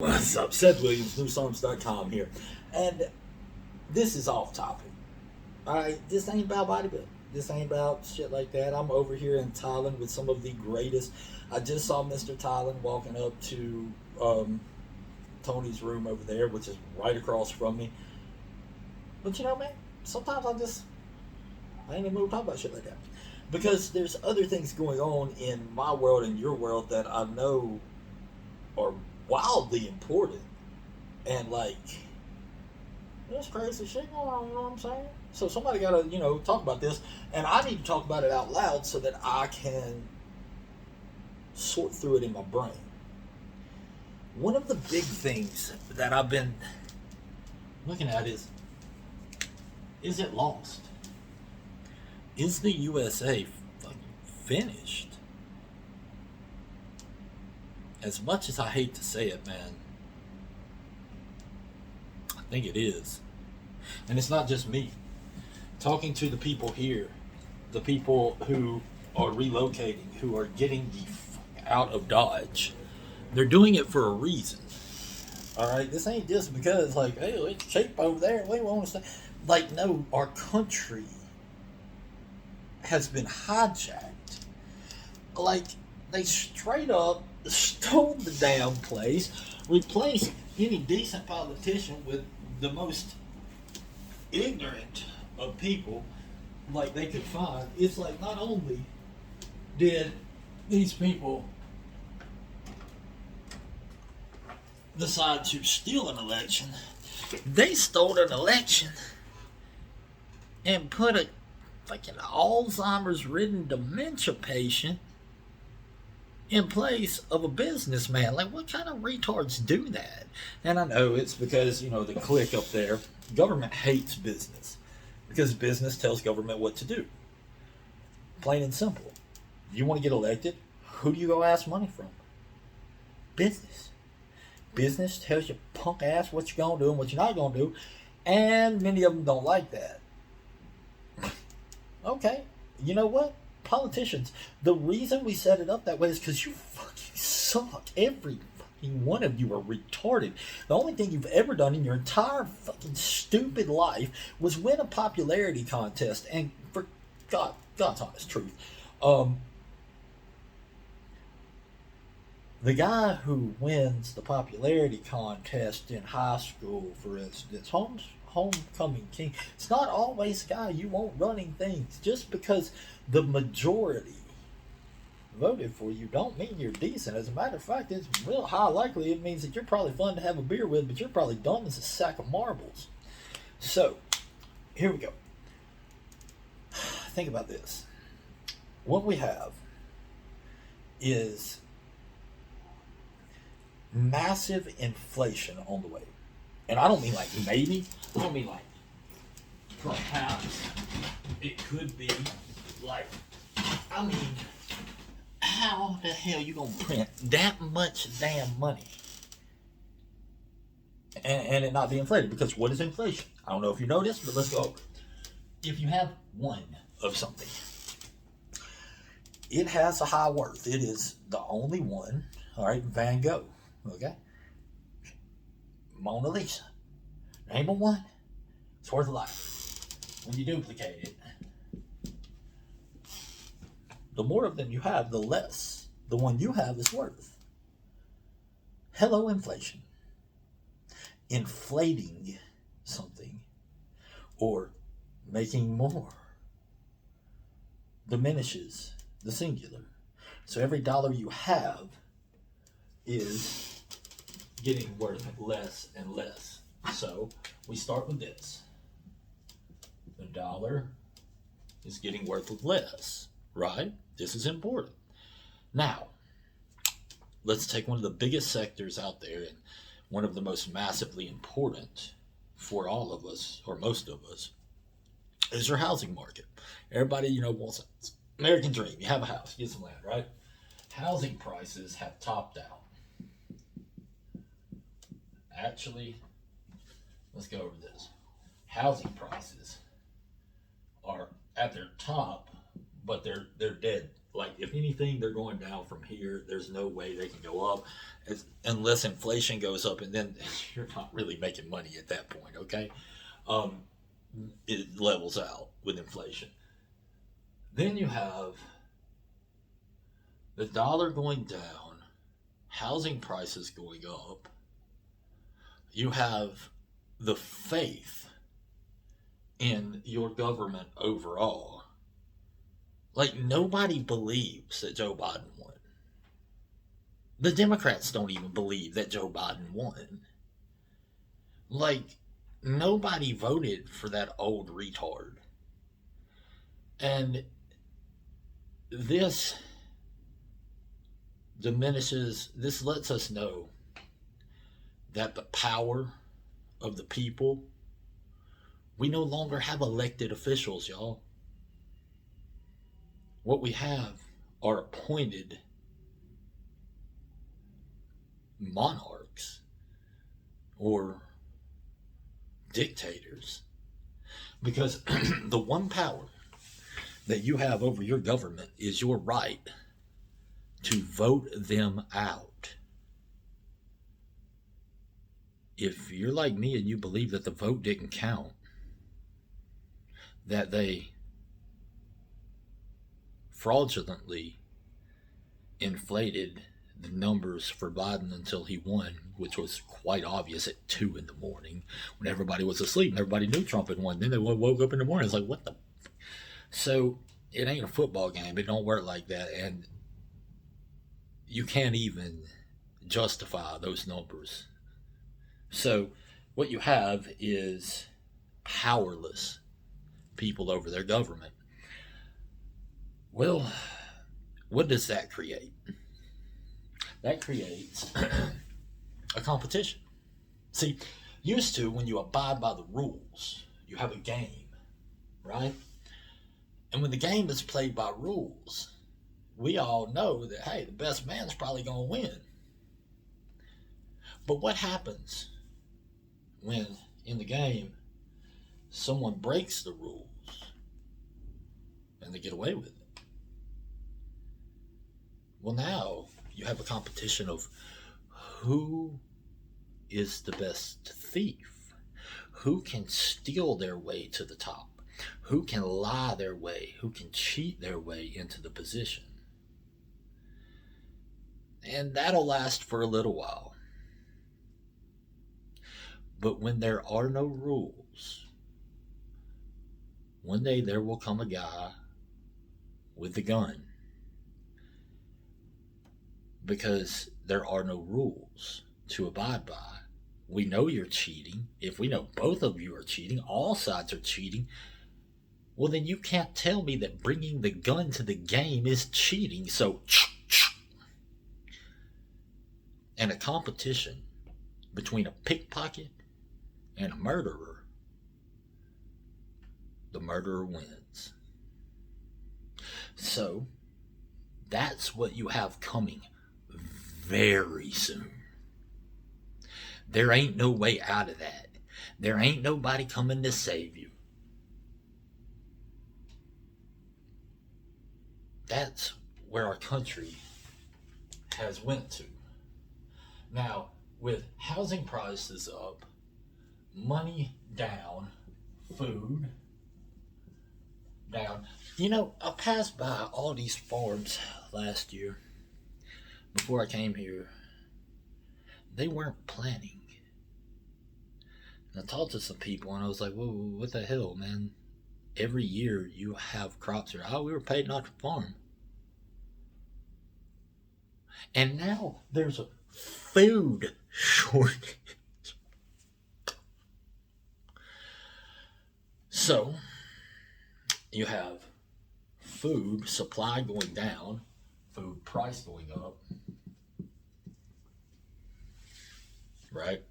What's up? Seth Williams, newsarms.com here. And this is off topic. Alright, this ain't about bodybuilding. This ain't about shit like that. I'm over here in Thailand with some of the greatest. I just saw Mr. Thailand walking up to Tony's room over there, which is right across from me. But you know, man, sometimes I ain't in the mood to talk about shit like that. Because there's other things going on in my world and your world that I know are wildly important, and like there's crazy shit going on, you know what I'm saying? So somebody gotta, talk about this, and I need to talk about it out loud so that I can sort through it in my brain. One of the big things that I've been looking at is it lost? Is the USA fucking finished? As much as I hate to say it, man, I think it is. And it's not just me. Talking to the people here, the people who are relocating, who are getting the fuck out of Dodge, they're doing it for a reason. Alright, this ain't just because, like, hey, it's cheap over there, we want to stay. Like, no, our country has been hijacked. Like, they straight up stole the damn place, replaced any decent politician with the most ignorant of people like they could find. It's like, not only did these people decide to steal an election, they stole an election and put a like an Alzheimer's ridden dementia patient in place of a businessman. Like, what kind of retards do that? And I know it's because, the clique up there, government hates business because business tells government what to do. Plain and simple. You want to get elected? Who do you go ask money from? Business. Business tells your punk ass what you're going to do and what you're not going to do, and many of them don't like that. Okay, you know what? Politicians, the reason we set it up that way is because you fucking suck. Every fucking one of you are retarded. The only thing you've ever done in your entire fucking stupid life was win a popularity contest. And for God's honest truth, the guy who wins the popularity contest in high school, for instance, homecoming king, it's not always the guy you want running things. Just because the majority voted for you don't mean you're decent. As a matter of fact, it's real high likely it means that you're probably fun to have a beer with, but you're probably dumb as a sack of marbles. So, here we go. Think about this. What we have is massive inflation on the way. And I don't mean like maybe, I don't mean like perhaps. It could be like, I mean, how the hell you gonna print that much damn money and it not be inflated? Because what is inflation? I don't know if you know this, but let's go over it. If you have one of something, it has a high worth. It is the only one. All right, Van Gogh. Okay, Mona Lisa. Name of one. It's worth a lot. When you duplicate it, the more of them you have, the less the one you have is worth. Hello, inflation. Inflating something or making more diminishes the singular. So every dollar you have is getting worth less and less. So we start with this. The dollar is getting worth less, right? This is important. Now, let's take one of the biggest sectors out there and one of the most massively important for all of us, or most of us, is your housing market. Everybody, wants it. American dream. You have a house, get some land, right? Housing prices have topped out. Actually, let's go over this. Housing prices are at their top, but they're dead Like, if anything, they're going down from here. There's no way they can go up unless inflation goes up, and then you're not really making money at that point, okay? Um, it levels out with inflation. Then you have the dollar going down, housing prices going up. You have the faith in your government overall. Like, nobody believes that Joe Biden won. The Democrats don't even believe that Joe Biden won. Like, nobody voted for that old retard. And this this lets us know that the power of the people, we no longer have elected officials, y'all. What we have are appointed monarchs or dictators. Because the one power that you have over your government is your right to vote them out. If you're like me and you believe that the vote didn't count, that they fraudulently inflated the numbers for Biden until he won, which was quite obvious at 2 in the morning when everybody was asleep and everybody knew Trump had won. Then they woke up in the morning. It's like, what the? So it ain't a football game. It don't work like that. And you can't even justify those numbers. So what you have is powerless people over their government. Well, what does that create? That creates a competition. See, used to, when you abide by the rules, you have a game, right? And when the game is played by rules, we all know that, hey, the best man's probably going to win. But what happens when, in the game, someone breaks the rules and they get away with it? Well, now you have a competition of who is the best thief, who can steal their way to the top, who can lie their way, who can cheat their way into the position. And that'll last for a little while. But when there are no rules, one day there will come a guy with a gun, because there are no rules to abide by. We know you're cheating. If we know both of you are cheating, all sides are cheating, well, then you can't tell me that bringing the gun to the game is cheating. So, and a competition between a pickpocket and a murderer, the murderer wins. So, that's what you have coming very soon. There ain't no way out of that. There ain't nobody coming to save you. That's where our country has went to. Now, with housing prices up, money down, food down. You know, I passed by all these farms last year before I came here. They weren't planting. And I talked to some people and I was like, whoa, what the hell, man? Every year you have crops here. Oh, we were paid not to farm. And now there's a food shortage. So, you have food supply going down, food price going up, right?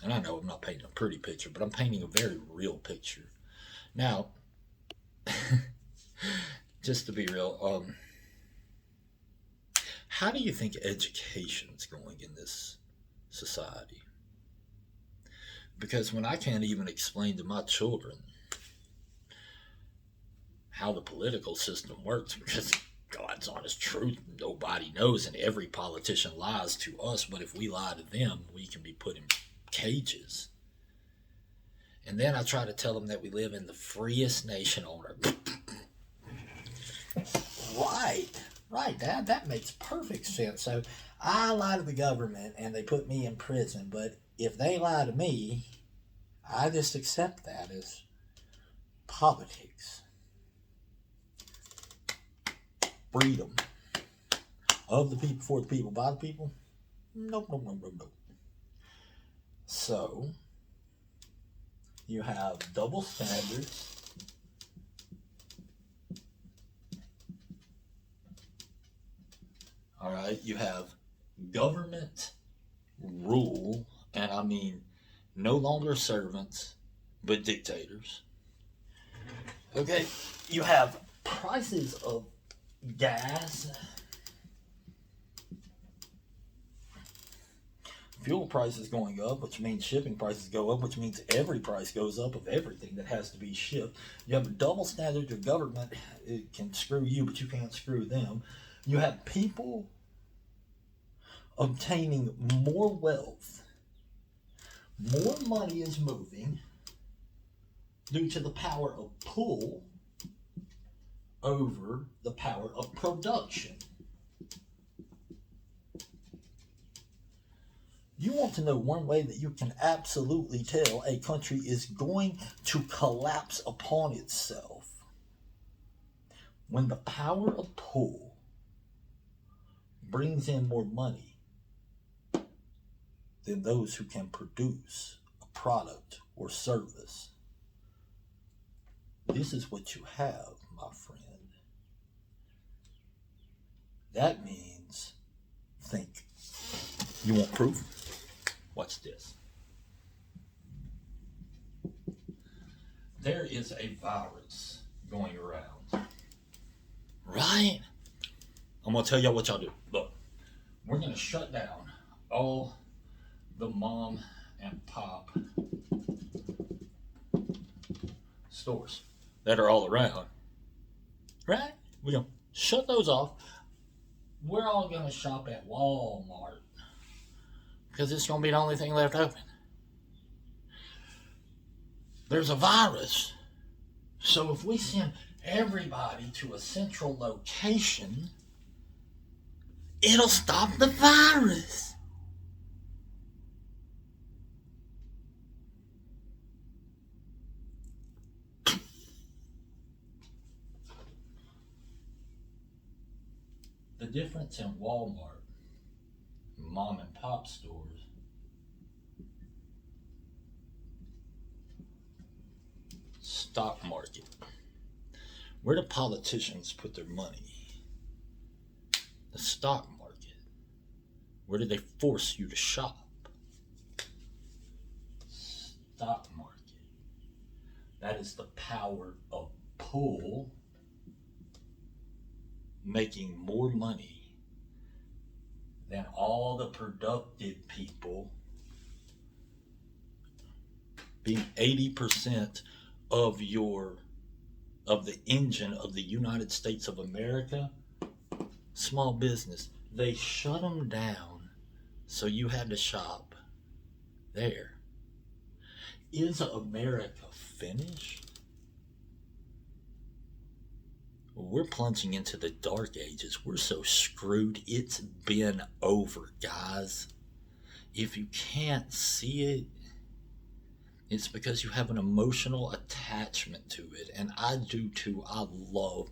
And I know I'm not painting a pretty picture, but I'm painting a very real picture. Now, just to be real, how do you think education's going in this society? Because when I can't even explain to my children how the political system works, because God's honest truth, nobody knows, and every politician lies to us, but if we lie to them, we can be put in cages. And then I try to tell them that we live in the freest nation on earth. Right, right, that makes perfect sense. So I lie to the government and they put me in prison, but if they lie to me, I just accept that as politics. Freedom. Of the people, for the people, by the people? Nope, nope, nope, nope, nope. So, you have double standards. All right, you have government rule, and I mean no longer servants, but dictators. Okay, you have prices of gas, fuel prices going up, which means shipping prices go up, which means every price goes up of everything that has to be shipped. You have a double standard. Your government, it can screw you, but you can't screw them. You have people obtaining more wealth. More money is moving due to the power of pull over the power of production. You want to know one way that you can absolutely tell a country is going to collapse upon itself? When the power of pull brings in more money than those who can produce a product or service. This is what you have, my friend. That means think. You want proof? Watch this. There is a virus going around. Right? I'm going to tell y'all what y'all do. Look, we're going to shut down all the mom and pop stores that are all around. Right? We're going to shut those off. We're all going to shop at Walmart because it's going to be the only thing left open. There's a virus. So if we send everybody to a central location, it'll stop the virus. The difference in Walmart, mom and pop stores, stock market. Where do politicians put their money? The stock market. Where do they force you to shop? Stock market. That is the power of pull, making more money than all the productive people, being 80% of the engine of the United States of America. Small business, they shut them down, so you had to shop there. Is America finished? We're plunging into the dark ages. We're so screwed. It's been over, guys. If you can't see it, it's because you have an emotional attachment to it. And I do too. I love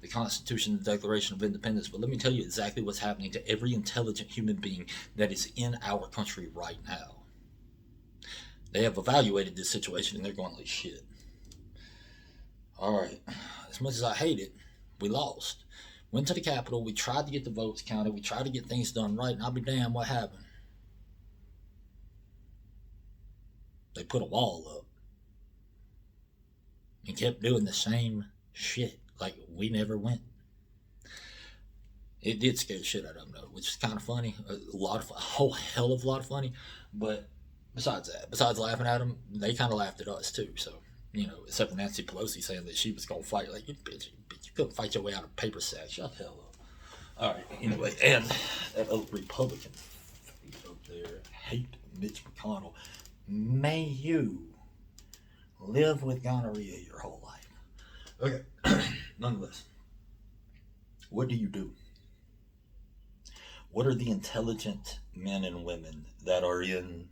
the Constitution, the Declaration of Independence. But let me tell you exactly what's happening to every intelligent human being that is in our country right now. They have evaluated this situation and they're going like shit. All right. As much as I hate it, we lost. Went to the Capitol. We tried to get the votes counted. We tried to get things done right. And I'll be damned what happened. They put a wall up and kept doing the same shit like we never went. It did scare the shit out of them though, which is kind of funny. A whole hell of a lot of funny. But besides laughing at them, they kind of laughed at us too. So, except for Nancy Pelosi saying that she was going to fight. Like, you bitch, couldn't fight your way out of paper sack. Shut the hell up. All right. Anyway, and that old Republican up there hate Mitch McConnell. May you live with gonorrhea your whole life. Okay. Nonetheless, what do you do? What are the intelligent men and women that are in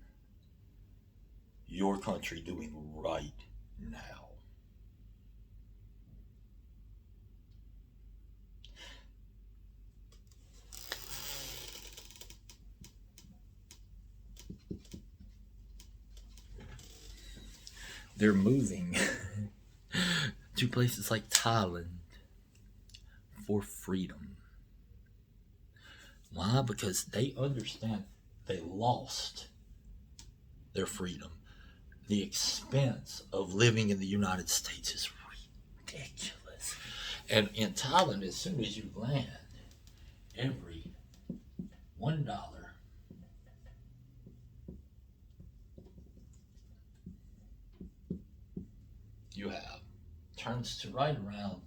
your country doing right now? They're moving to places like Thailand for freedom. Why? Because they understand they lost their freedom. The expense of living in the United States is ridiculous. And in Thailand, as soon as you land, every $1 you have turns to right around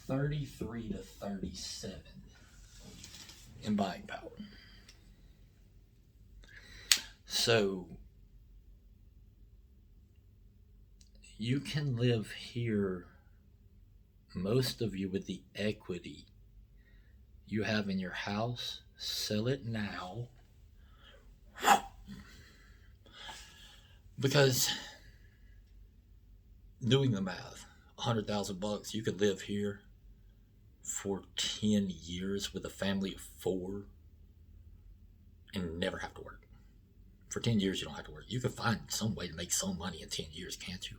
33 to 37 in buying power. So you can live here, most of you, with the equity you have in your house, sell it now. Because doing the math, $100,000, you could live here for 10 years with a family of 4 and never have to work. For 10 years, you don't have to work. You could find some way to make some money in 10 years, can't you?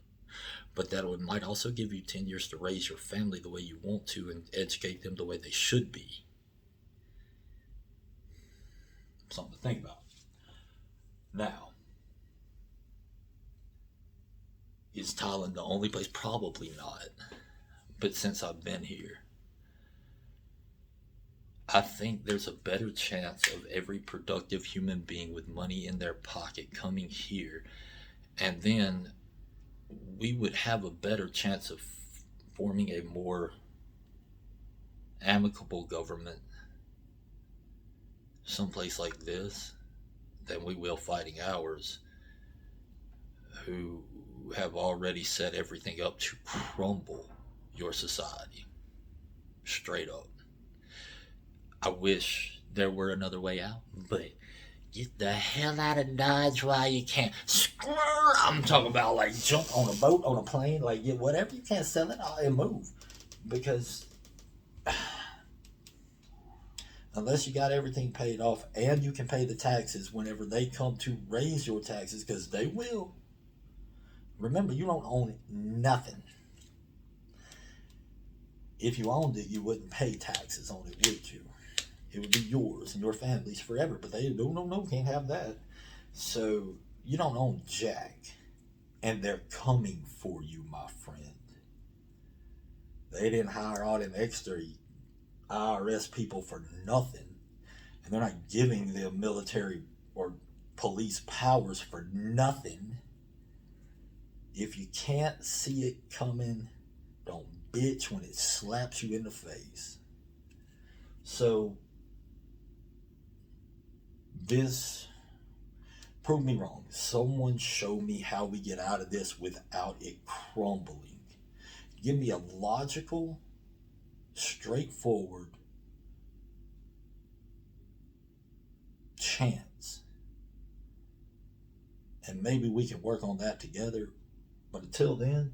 But that might also give you 10 years to raise your family the way you want to and educate them the way they should be. Something to think about. Now, is Thailand the only place? Probably not. But since I've been here, I think there's a better chance of every productive human being with money in their pocket coming here, and then we would have a better chance of forming a more amicable government someplace like this than we will fighting ours, who have already set everything up to crumble your society straight up. I wish there were another way out, but get the hell out of Dodge while you can. I'm talking about like jump on a boat, on a plane, like get whatever you can, sell it and move. Because unless you got everything paid off and you can pay the taxes whenever they come to raise your taxes, because they will. Remember, you don't own nothing. If you owned it, you wouldn't pay taxes on it, would you? It would be yours and your family's forever. But they no, can't have that. So you don't own jack. And they're coming for you, my friend. They didn't hire all them extra IRS people for nothing. And they're not giving them military or police powers for nothing. If you can't see it coming, don't bitch when it slaps you in the face. So, this, prove me wrong. Someone show me how we get out of this without it crumbling. Give me a logical, straightforward chance. And maybe we can work on that together. But until then,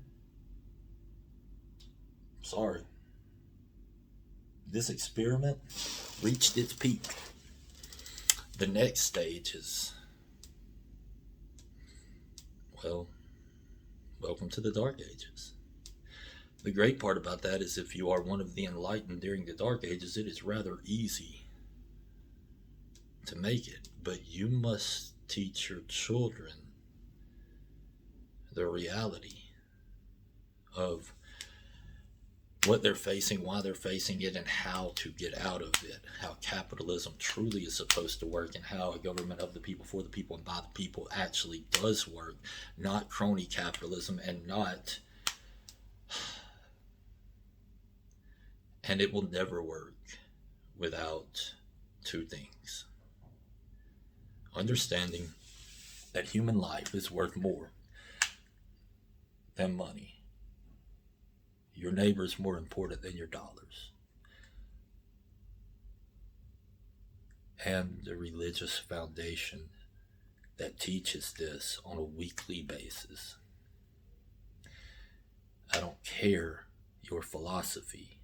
sorry. This experiment reached its peak. The next stage is, well, welcome to the Dark Ages. The great part about that is if you are one of the enlightened during the Dark Ages, it is rather easy to make it. But you must teach your children the reality of what they're facing, why they're facing it, and how to get out of it. How capitalism truly is supposed to work, and how a government of the people, for the people, and by the people actually does work. Not crony capitalism, and not And it will never work without two things: understanding that human life is worth more than money. Your neighbor is more important than your dollars. And the religious foundation that teaches this on a weekly basis. I don't care your philosophy,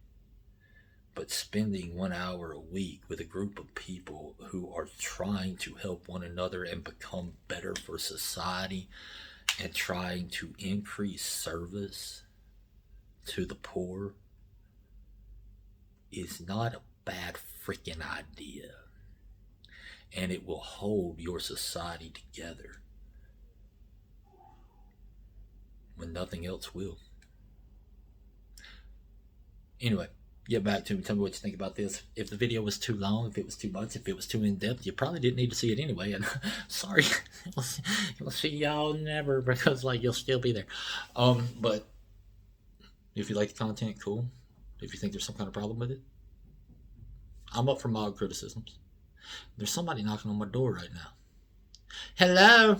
but spending 1 hour a week with a group of people who are trying to help one another and become better for society and trying to increase service to the poor is not a bad freaking idea. And it will hold your society together when nothing else will. Anyway, get back to me. Tell me what you think about this. If the video was too long, if it was too much, if it was too in depth, you probably didn't need to see it anyway. And sorry, we'll see y'all never, because like you'll still be there. But if you like the content, cool. If you think there's some kind of problem with it, I'm up for mild criticisms. There's somebody knocking on my door right now. Hello.